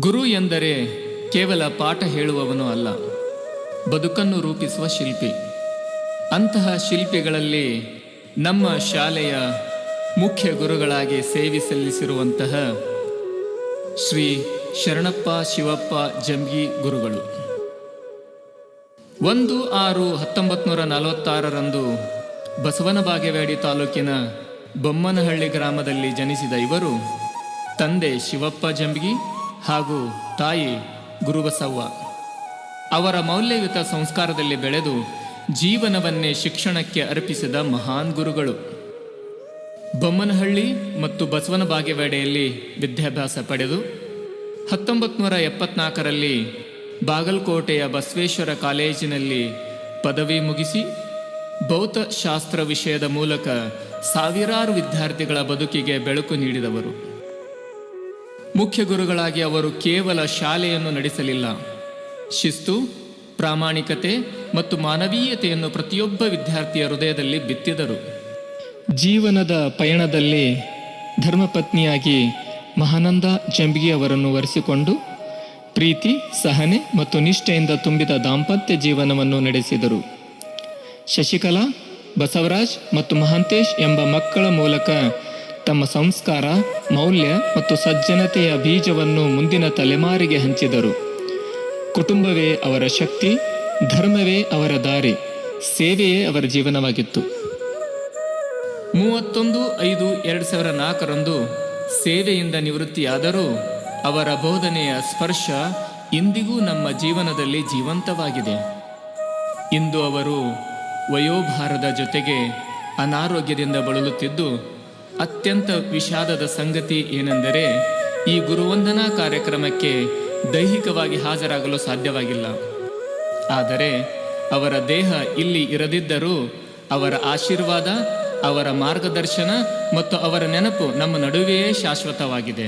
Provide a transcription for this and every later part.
ಗುರು ಎಂದರೆ ಕೇವಲ ಪಾಠ ಹೇಳುವವನು ಅಲ್ಲ, ಬದುಕನ್ನು ರೂಪಿಸುವ ಶಿಲ್ಪಿ. ಅಂತಹ ಶಿಲ್ಪಿಗಳಲ್ಲಿ ನಮ್ಮ ಶಾಲೆಯ ಮುಖ್ಯ ಗುರುಗಳಾಗಿ ಸೇವೆ ಸಲ್ಲಿಸಿರುವಂತಹ ಶ್ರೀ ಶರಣಪ್ಪ ಶಿವಪ್ಪ ಜಂಬಗಿ ಗುರುಗಳು 1/6/1946 ಬಸವನ ಬಾಗೇವಾಡಿ ತಾಲೂಕಿನ ಬೊಮ್ಮನಹಳ್ಳಿ ಗ್ರಾಮದಲ್ಲಿ ಜನಿಸಿದ ಇವರು ತಂದೆ ಶಿವಪ್ಪ ಜಂಬಗಿ ಹಾಗೂ ತಾಯಿ ಗುರುಬಸವ್ವ ಅವರ ಮೌಲ್ಯಯುತ ಸಂಸ್ಕಾರದಲ್ಲಿ ಬೆಳೆದು ಜೀವನವನ್ನೇ ಶಿಕ್ಷಣಕ್ಕೆ ಅರ್ಪಿಸಿದ ಮಹಾನ್ ಗುರುಗಳು. ಬೊಮ್ಮನಹಳ್ಳಿ ಮತ್ತು ಬಸವನ ಬಾಗೇವಾಡಿಯಲ್ಲಿ ವಿದ್ಯಾಭ್ಯಾಸ ಪಡೆದು 1974ರಲ್ಲಿ ಬಾಗಲಕೋಟೆಯ ಬಸವೇಶ್ವರ ಕಾಲೇಜಿನಲ್ಲಿ ಪದವಿ ಮುಗಿಸಿ ಭೌತಶಾಸ್ತ್ರ ವಿಷಯದ ಮೂಲಕ ಸಾವಿರಾರು ವಿದ್ಯಾರ್ಥಿಗಳ ಬದುಕಿಗೆ ಬೆಳಕು ನೀಡಿದವರು. ಮುಖ್ಯ ಗುರುಗಳಾಗಿ ಅವರು ಕೇವಲ ಶಾಲೆಯನ್ನು ನಡೆಸಲಿಲ್ಲ, ಶಿಸ್ತು, ಪ್ರಾಮಾಣಿಕತೆ ಮತ್ತು ಮಾನವೀಯತೆಯನ್ನು ಪ್ರತಿಯೊಬ್ಬ ವಿದ್ಯಾರ್ಥಿಯ ಹೃದಯದಲ್ಲಿ ಬಿತ್ತಿದರು. ಜೀವನದ ಪಯಣದಲ್ಲಿ ಧರ್ಮಪತ್ನಿಯಾಗಿ ಮಹಾನಂದ ಜಂಬಗಿ ಅವರನ್ನು ವರಿಸಿಕೊಂಡು ಪ್ರೀತಿ, ಸಹನೆ ಮತ್ತು ನಿಷ್ಠೆಯಿಂದ ತುಂಬಿದ ದಾಂಪತ್ಯ ಜೀವನವನ್ನು ನಡೆಸಿದರು. ಶಶಿಕಲಾ, ಬಸವರಾಜ್ ಮತ್ತು ಮಹಾಂತೇಶ್ ಎಂಬ ಮಕ್ಕಳ ಮೂಲಕ ತಮ್ಮ ಸಂಸ್ಕಾರ, ಮೌಲ್ಯ ಮತ್ತು ಸಜ್ಜನತೆಯ ಬೀಜವನ್ನು ಮುಂದಿನ ತಲೆಮಾರಿಗೆ ಹಂಚಿದರು. ಕುಟುಂಬವೇ ಅವರ ಶಕ್ತಿ, ಧರ್ಮವೇ ಅವರ ದಾರಿ, ಸೇವೆಯೇ ಅವರ ಜೀವನವಾಗಿತ್ತು. 31/5/2004 ಸೇವೆಯಿಂದ ನಿವೃತ್ತಿಯಾದರೂ ಅವರ ಬೋಧನೆಯ ಸ್ಪರ್ಶ ಇಂದಿಗೂ ನಮ್ಮ ಜೀವನದಲ್ಲಿ ಜೀವಂತವಾಗಿದೆ. ಇಂದು ಅವರು ವಯೋಭಾರದ ಜೊತೆಗೆ ಅನಾರೋಗ್ಯದಿಂದ ಬಳಲುತ್ತಿದ್ದು, ಅತ್ಯಂತ ವಿಷಾದದ ಸಂಗತಿ ಏನೆಂದರೆ ಈ ಗುರುವಂದನಾ ಕಾರ್ಯಕ್ರಮಕ್ಕೆ ದೈಹಿಕವಾಗಿ ಹಾಜರಾಗಲು ಸಾಧ್ಯವಾಗಿಲ್ಲ. ಆದರೆ ಅವರ ದೇಹ ಇಲ್ಲಿ ಇರದಿದ್ದರೂ ಅವರ ಆಶೀರ್ವಾದ, ಅವರ ಮಾರ್ಗದರ್ಶನ ಮತ್ತು ಅವರ ನೆನಪು ನಮ್ಮ ನಡುವೆಯೇ ಶಾಶ್ವತವಾಗಿದೆ.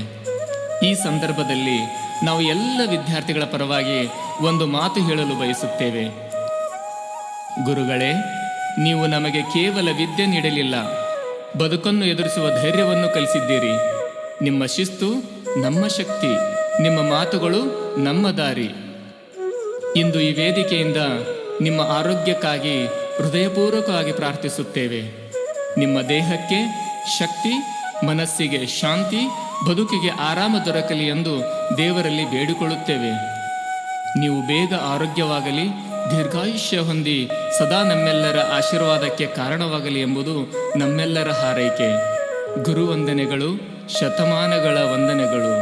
ಈ ಸಂದರ್ಭದಲ್ಲಿ ನಾವು ಎಲ್ಲ ವಿದ್ಯಾರ್ಥಿಗಳ ಪರವಾಗಿ ಒಂದು ಮಾತು ಹೇಳಲು ಬಯಸುತ್ತೇವೆ. ಗುರುಗಳೇ, ನೀವು ನಮಗೆ ಕೇವಲ ವಿದ್ಯೆ ನೀಡಲಿಲ್ಲ, ಬದುಕನ್ನು ಎದುರಿಸುವ ಧೈರ್ಯವನ್ನು ಕಲಿಸಿದ್ದೀರಿ. ನಿಮ್ಮ ಶಿಸ್ತು ನಮ್ಮ ಶಕ್ತಿ, ನಿಮ್ಮ ಮಾತುಗಳು ನಮ್ಮ ದಾರಿ. ಇಂದು ಈ ವೇದಿಕೆಯಿಂದ ನಿಮ್ಮ ಆರೋಗ್ಯಕ್ಕಾಗಿ ಹೃದಯಪೂರ್ವಕವಾಗಿ ಪ್ರಾರ್ಥಿಸುತ್ತೇವೆ. ನಿಮ್ಮ ದೇಹಕ್ಕೆ ಶಕ್ತಿ, ಮನಸ್ಸಿಗೆ ಶಾಂತಿ, ಬದುಕಿಗೆ ಆರಾಮ ದೊರಕಲಿ ಎಂದು ದೇವರಲ್ಲಿ ಬೇಡಿಕೊಳ್ಳುತ್ತೇವೆ. ನೀವು ಬೇಗ ಆರೋಗ್ಯವಾಗಲಿ, ದೀರ್ಘಾಯುಷ್ಯ ಹೊಂದಿ ಸದಾ ನಮ್ಮೆಲ್ಲರ ಆಶೀರ್ವಾದಕ್ಕೆ ಕಾರಣವಾಗಲಿ ಎಂಬುದು ನಮ್ಮೆಲ್ಲರ ಹಾರೈಕೆ. ಗುರುವಂದನೆಗಳು, ಶತಮಾನಗಳ ವಂದನೆಗಳು.